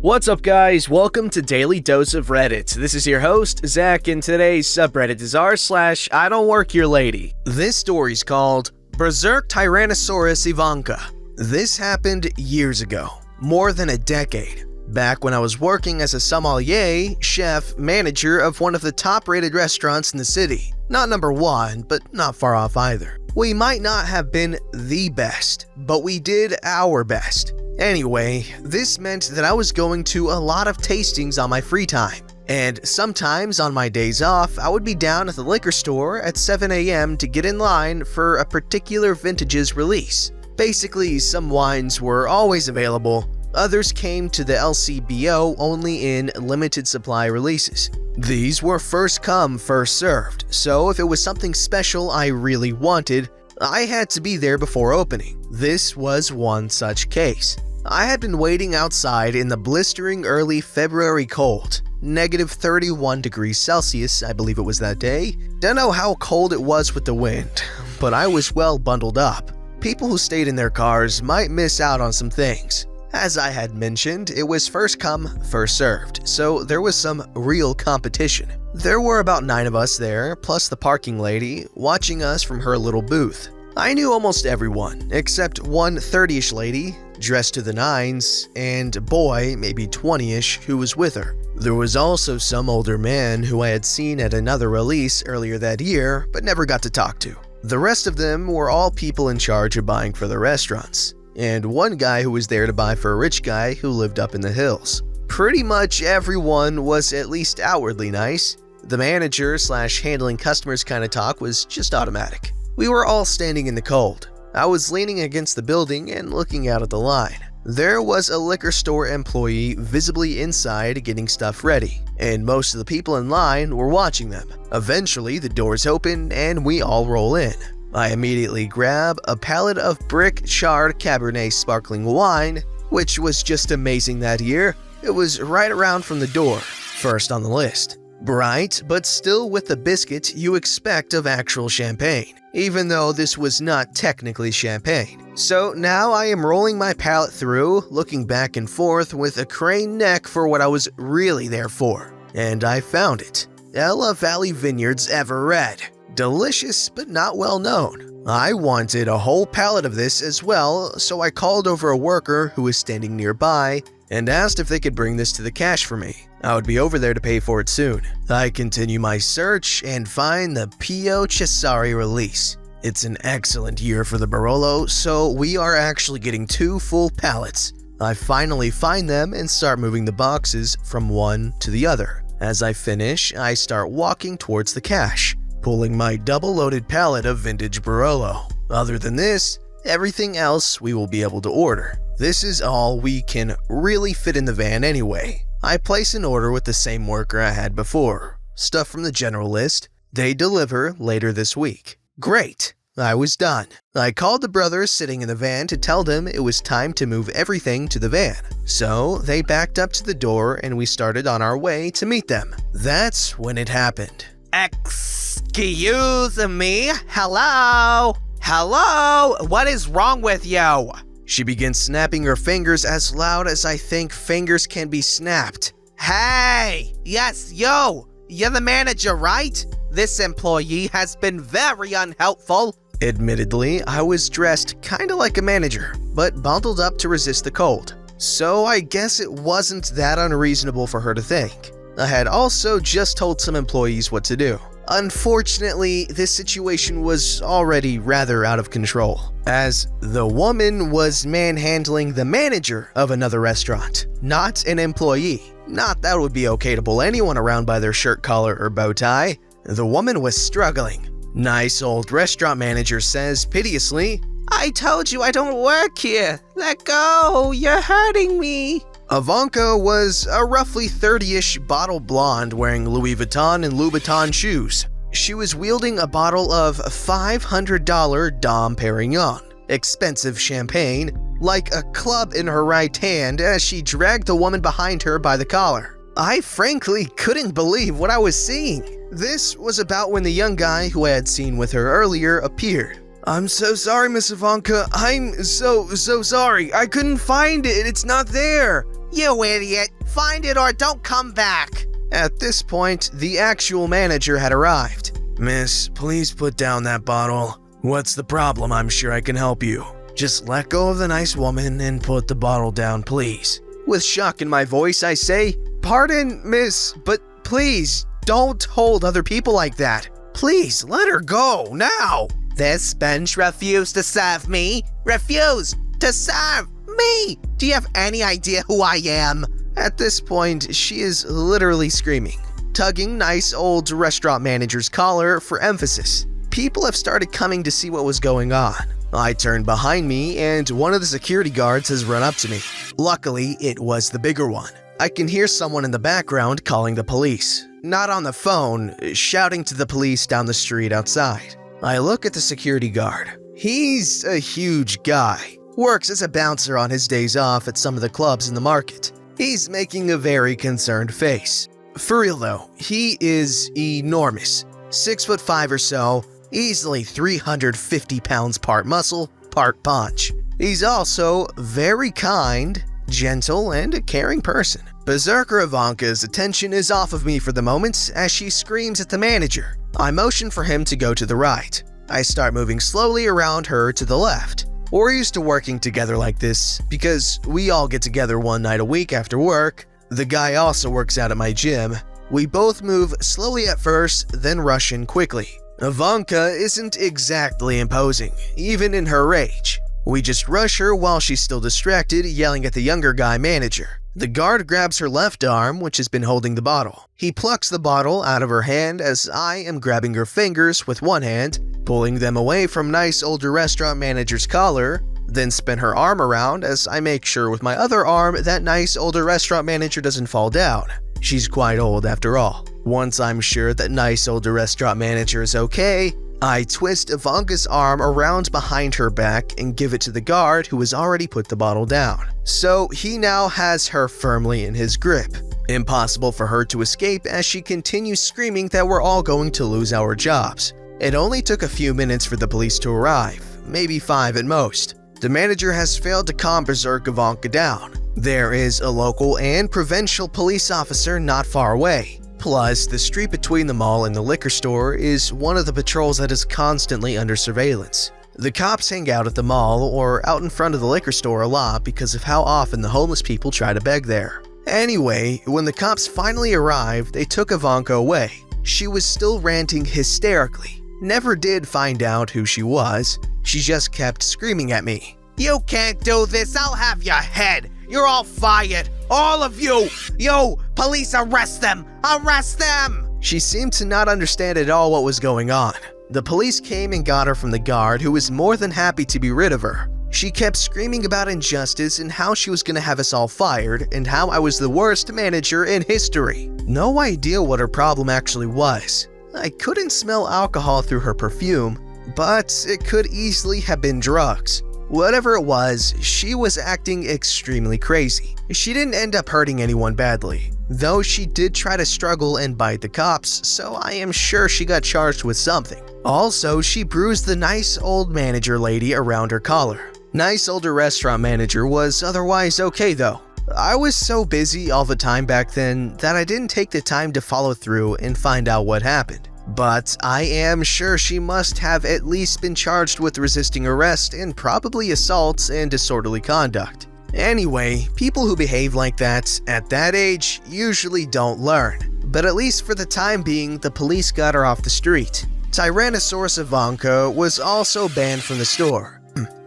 What's up, guys? Welcome to Daily Dose of Reddit. This is your host, Zach, and today's subreddit is r/IDontWorkHereLady. This story's called Berserk Tyrannosaurus Ivanka. This happened years ago, more than a decade, back when I was working as a sommelier, chef, manager of one of the top-rated restaurants in the city. Not number one, but not far off either. We might not have been the best, but we did our best. Anyway, this meant that I was going to a lot of tastings on my free time. And sometimes on my days off, I would be down at the liquor store at 7 a.m. to get in line for a particular vintage's release. Basically, some wines were always available, others came to the LCBO only in limited supply releases. These were first come, first served, so if it was something special I really wanted, I had to be there before opening. This was one such case. I had been waiting outside in the blistering early February cold, -31 degrees Celsius, I believe it was that day. Don't know how cold it was with the wind, but I was well bundled up. People who stayed in their cars might miss out on some things. As I had mentioned, it was first come, first served, so there was some real competition. There were about 9 of us there, plus the parking lady, watching us from her little booth. I knew almost everyone, except one 30-ish lady, dressed to the nines, and a boy, maybe 20-ish, who was with her. There was also some older man who I had seen at another release earlier that year, but never got to talk to. The rest of them were all people in charge of buying for the restaurants, and one guy who was there to buy for a rich guy who lived up in the hills. Pretty much everyone was at least outwardly nice. The manager/handling customers kind of talk was just automatic. We were all standing in the cold. I was leaning against the building and looking out at the line. There was a liquor store employee visibly inside getting stuff ready, and most of the people in line were watching them. Eventually, the doors open and we all roll in. I immediately grab a pallet of Brick Charred Cabernet sparkling wine, which was just amazing that year. It was right around from the door, first on the list. Bright, but still with the biscuit you expect of actual champagne, even though this was not technically champagne. So now I am rolling my palate through, looking back and forth with a crane neck for what I was really there for. And I found it. Ella Valley Vineyards Ever Red. Delicious, but not well known. I wanted a whole pallet of this as well, so I called over a worker who was standing nearby and asked if they could bring this to the cash for me. I would be over there to pay for it soon. I continue my search and find the Pio Cesare release. It's an excellent year for the Barolo, so we are actually getting 2 full pallets. I finally find them and start moving the boxes from one to the other. As I finish, I start walking towards the cash, pulling my double-loaded pallet of vintage Barolo. Other than this, everything else we will be able to order. This is all we can really fit in the van anyway. I place an order with the same worker I had before. Stuff from the general list. They deliver later this week. Great. I was done. I called the brothers sitting in the van to tell them it was time to move everything to the van. So they backed up to the door and we started on our way to meet them. That's when it happened. Excuse me? Hello? Hello? What is wrong with you? She begins snapping her fingers as loud as I think fingers can be snapped. Hey! Yes, you! You're the manager, right? This employee has been very unhelpful. Admittedly, I was dressed kinda like a manager, but bundled up to resist the cold. So I guess it wasn't that unreasonable for her to think. I had also just told some employees what to do. Unfortunately, this situation was already rather out of control, as the woman was manhandling the manager of another restaurant, not an employee. Not that it would be okay to pull anyone around by their shirt collar or bow tie. The woman was struggling. Nice old restaurant manager says piteously, I told you I don't work here. Let go, you're hurting me. Ivanka was a roughly 30-ish bottle blonde wearing Louis Vuitton and Louboutin shoes. She was wielding a bottle of $500 Dom Perignon, expensive champagne, like a club in her right hand as she dragged the woman behind her by the collar. I frankly couldn't believe what I was seeing. This was about when the young guy who I had seen with her earlier appeared. I'm so sorry, Miss Ivanka. I'm so sorry. I couldn't find it. It's not there. You idiot! Find it or don't come back! At this point, the actual manager had arrived. "Miss, please put down that bottle. What's the problem? I'm sure I can help you. Just let go of the nice woman and put the bottle down, please." With shock in my voice, I say, "Pardon, miss, but please don't hold other people like that. Please let her go now." This bench refused to serve me. Refused to serve me! Do you have any idea who I am? At this point, she is literally screaming, tugging nice old restaurant manager's collar for emphasis. People have started coming to see what was going on. I turned behind me and one of the security guards has run up to me. Luckily, it was the bigger one. I can hear someone in the background calling the police. Not on the phone, shouting to the police down the street outside. I look at the security guard. He's a huge guy. Works as a bouncer on his days off at some of the clubs in the market. He's making a very concerned face. For real though, he is enormous. 6'5" or so, easily 350 pounds part muscle, part punch. He's also very kind, gentle, and a caring person. Berserker Ivanka's attention is off of me for the moment as she screams at the manager. I motion for him to go to the right. I start moving slowly around her to the left. We're used to working together like this because we all get together one night a week after work. The guy also works out at my gym. We both move slowly at first, then rush in quickly. Ivanka isn't exactly imposing, even in her rage. We just rush her while she's still distracted, yelling at the younger guy manager. The guard grabs her left arm, which has been holding the bottle. He plucks the bottle out of her hand as I am grabbing her fingers with one hand, pulling them away from nice older restaurant manager's collar, then spin her arm around as I make sure with my other arm that nice older restaurant manager doesn't fall down. She's quite old after all. Once I'm sure that nice older restaurant manager is okay, I twist Ivanka's arm around behind her back and give it to the guard who has already put the bottle down. So he now has her firmly in his grip. Impossible for her to escape as she continues screaming that we're all going to lose our jobs. It only took a few minutes for the police to arrive, maybe 5 at most. The manager has failed to calm Berserk Ivanka down. There is a local and provincial police officer not far away. Plus, the street between the mall and the liquor store is one of the patrols that is constantly under surveillance. The cops hang out at the mall or out in front of the liquor store a lot because of how often the homeless people try to beg there. Anyway, when the cops finally arrived, they took Ivanka away. She was still ranting hysterically. Never did find out who she was. She just kept screaming at me. You can't do this, I'll have your head. You're all fired. All of you. Yo, police, arrest them. Arrest them. She seemed to not understand at all what was going on. The police came and got her from the guard, who was more than happy to be rid of her. She kept screaming about injustice and how she was going to have us all fired and how I was the worst manager in history. No idea what her problem actually was. I couldn't smell alcohol through her perfume, but it could easily have been drugs. Whatever it was, she was acting extremely crazy. She didn't end up hurting anyone badly, though she did try to struggle and bite the cops, so I am sure she got charged with something. Also, she bruised the nice old manager lady around her collar. Nice older restaurant manager was otherwise okay though. I was so busy all the time back then that I didn't take the time to follow through and find out what happened. But I am sure she must have at least been charged with resisting arrest and probably assault and disorderly conduct. Anyway, people who behave like that at that age usually don't learn. But at least for the time being, the police got her off the street. Tyrannosaurus Ivanka was also banned from the store.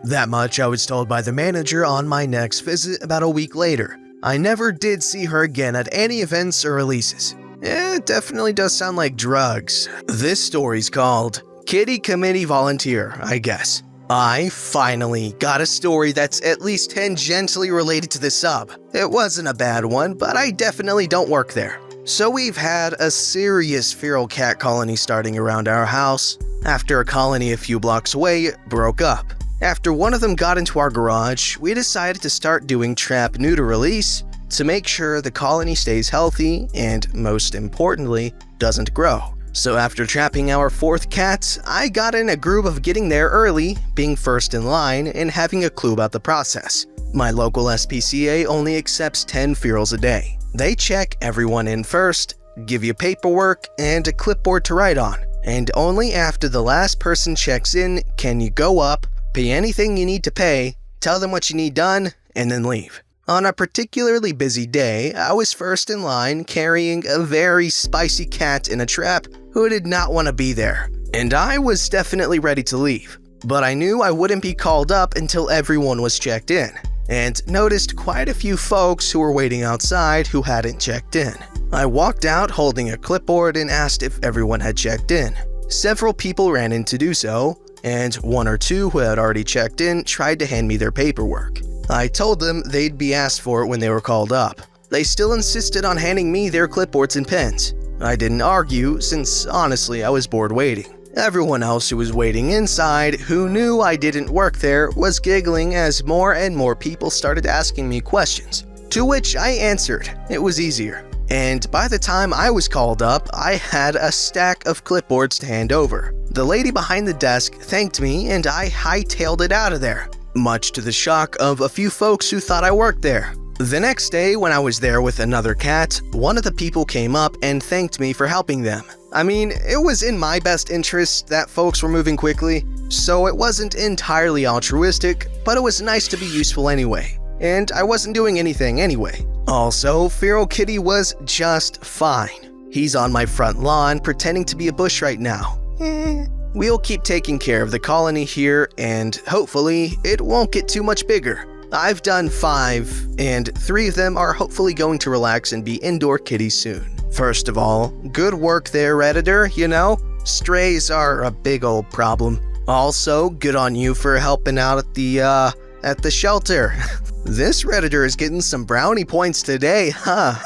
That much I was told by the manager on my next visit about a week later. I never did see her again at any events or releases. It definitely does sound like drugs. This story's called Kitty Committee Volunteer, I guess. I finally got a story that's at least tangentially related to the sub. It wasn't a bad one, but I definitely don't work there. So we've had a serious feral cat colony starting around our house, after a colony a few blocks away broke up. After one of them got into our garage, we decided to start doing trap neuter release to make sure the colony stays healthy and, most importantly, doesn't grow. So after trapping our 4th cat, I got in a groove of getting there early, being first in line, and having a clue about the process. My local SPCA only accepts 10 ferals a day. They check everyone in first, give you paperwork and a clipboard to write on, and only after the last person checks in can you go up, pay anything you need to pay, tell them what you need done, and then leave. On a particularly busy day, I was first in line carrying a very spicy cat in a trap who did not want to be there, and I was definitely ready to leave. But I knew I wouldn't be called up until everyone was checked in, and noticed quite a few folks who were waiting outside who hadn't checked in. I walked out holding a clipboard and asked if everyone had checked in. Several people ran in to do so, and one or two who had already checked in tried to hand me their paperwork. I told them they'd be asked for it when they were called up. They still insisted on handing me their clipboards and pens. I didn't argue, since honestly I was bored waiting. Everyone else who was waiting inside, who knew I didn't work there, was giggling as more and more people started asking me questions, to which I answered. It was easier. And by the time I was called up, I had a stack of clipboards to hand over. The lady behind the desk thanked me and I hightailed it out of there, much to the shock of a few folks who thought I worked there. The next day, when I was there with another cat, one of the people came up and thanked me for helping them. I mean, it was in my best interest that folks were moving quickly, so it wasn't entirely altruistic, but it was nice to be useful anyway. And I wasn't doing anything anyway. Also, Feral Kitty was just fine. He's on my front lawn pretending to be a bush right now. We'll keep taking care of the colony here, and hopefully it won't get too much bigger. I've done 5, and 3 of them are hopefully going to relax and be indoor kitties soon. First of all, good work there, Redditor, you know? Strays are a big old problem. Also, good on you for helping out at the shelter. This Redditor is getting some brownie points today, huh?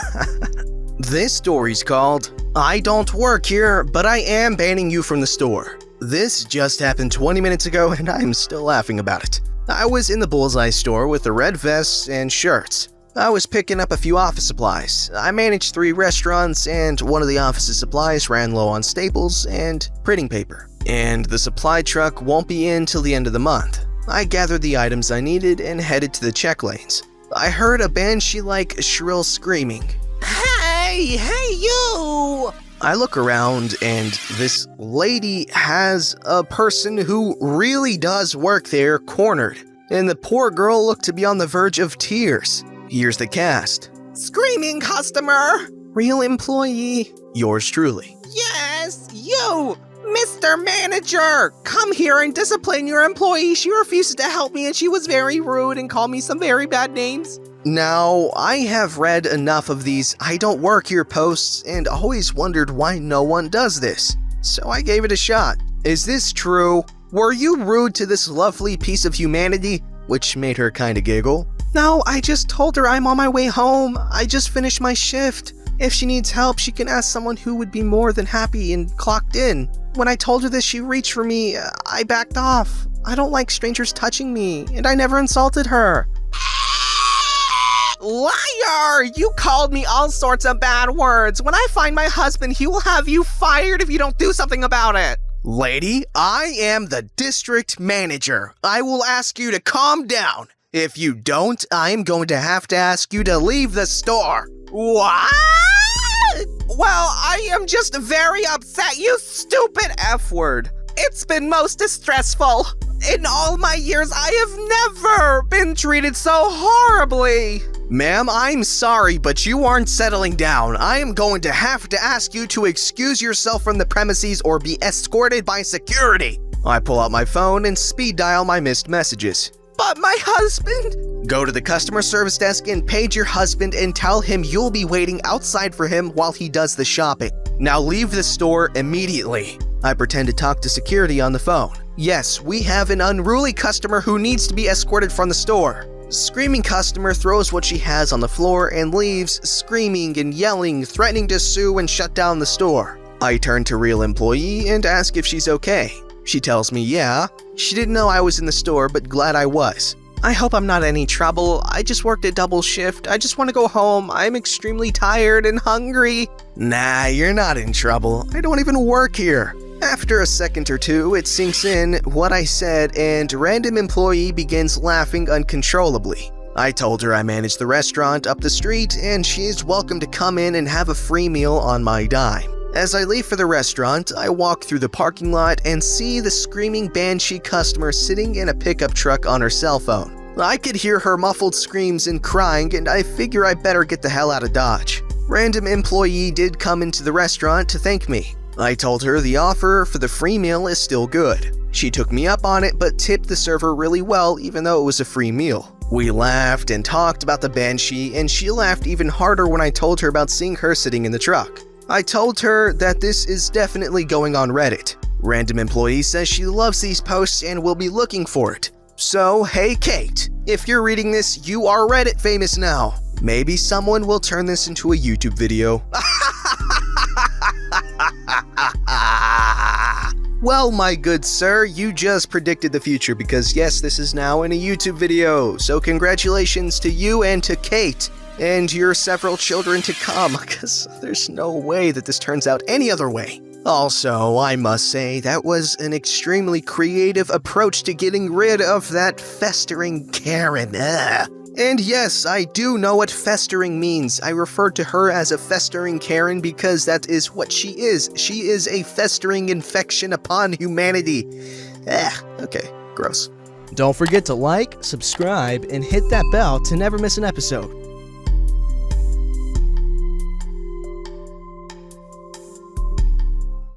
This story's called, I Don't Work Here, but I Am Banning You from the Store. This just happened 20 minutes ago and I'm still laughing about it. I was in the Bullseye store with the red vests and shirts. I was picking up a few office supplies. I managed 3 restaurants and one of the office's supplies ran low on staples and printing paper. And the supply truck won't be in till the end of the month. I gathered the items I needed and headed to the check lanes. I heard a banshee-like shrill screaming. Hey you! I look around and this lady has a person who really does work there cornered, and the poor girl looked to be on the verge of tears. Here's the cast. Screaming customer! Real employee. Yours truly. Yes, you! Mr. Manager! Come here and discipline your employee. She refuses to help me and she was very rude and called me some very bad names. Now, I have read enough of these I Don't Work Here posts and always wondered why no one does this. So I gave it a shot. Is this true? Were you rude to this lovely piece of humanity? Which made her kinda giggle. No, I just told her I'm on my way home. I just finished my shift. If she needs help, she can ask someone who would be more than happy and clocked in. When I told her this, she reached for me. I backed off. I don't like strangers touching me, and I never insulted her. Liar! You called me all sorts of bad words. When I find my husband, he will have you fired if you don't do something about it. Lady, I am the district manager. I will ask you to calm down. If you don't, I'm going to have to ask you to leave the store. What? Well, I am just very upset, you stupid F word. It's been most distressful. In all my years, I have never been treated so horribly. Ma'am, I'm sorry, but you aren't settling down. I am going to have to ask you to excuse yourself from the premises or be escorted by security. I pull out my phone and speed dial my missed messages. But my husband? Go to the customer service desk and page your husband and tell him you'll be waiting outside for him while he does the shopping. Now leave the store immediately. I pretend to talk to security on the phone. Yes, we have an unruly customer who needs to be escorted from the store. Screaming customer throws what she has on the floor and leaves, screaming and yelling, threatening to sue and shut down the store. I turn to real employee and ask if she's okay. She tells me yeah. She didn't know I was in the store, but glad I was. I hope I'm not any trouble. I just worked a double shift. I just want to go home. I'm extremely tired and hungry. Nah, you're not in trouble. I don't even work here. After a second or two, it sinks in what I said and random employee begins laughing uncontrollably. I told her I manage the restaurant up the street and she is welcome to come in and have a free meal on my dime. As I leave for the restaurant, I walk through the parking lot and see the screaming banshee customer sitting in a pickup truck on her cell phone. I could hear her muffled screams and crying, and I figure I better get the hell out of Dodge. Random employee did come into the restaurant to thank me. I told her the offer for the free meal is still good. She took me up on it but tipped the server really well even though it was a free meal. We laughed and talked about the banshee, and she laughed even harder when I told her about seeing her sitting in the truck. I told her that this is definitely going on Reddit. Random employee says she loves these posts and will be looking for it. So, hey Kate, if you're reading this, you are Reddit famous now. Maybe someone will turn this into a YouTube video. Well, my good sir, you just predicted the future because yes, this is now in a YouTube video. So congratulations to you and to Kate and your several children to come, because there's no way that this turns out any other way. Also, I must say, that was an extremely creative approach to getting rid of that festering Karen. Ugh. And yes, I do know what festering means. I referred to her as a festering Karen because that is what she is. She is a festering infection upon humanity. Okay, gross. Don't forget to like, subscribe, and hit that bell to never miss an episode.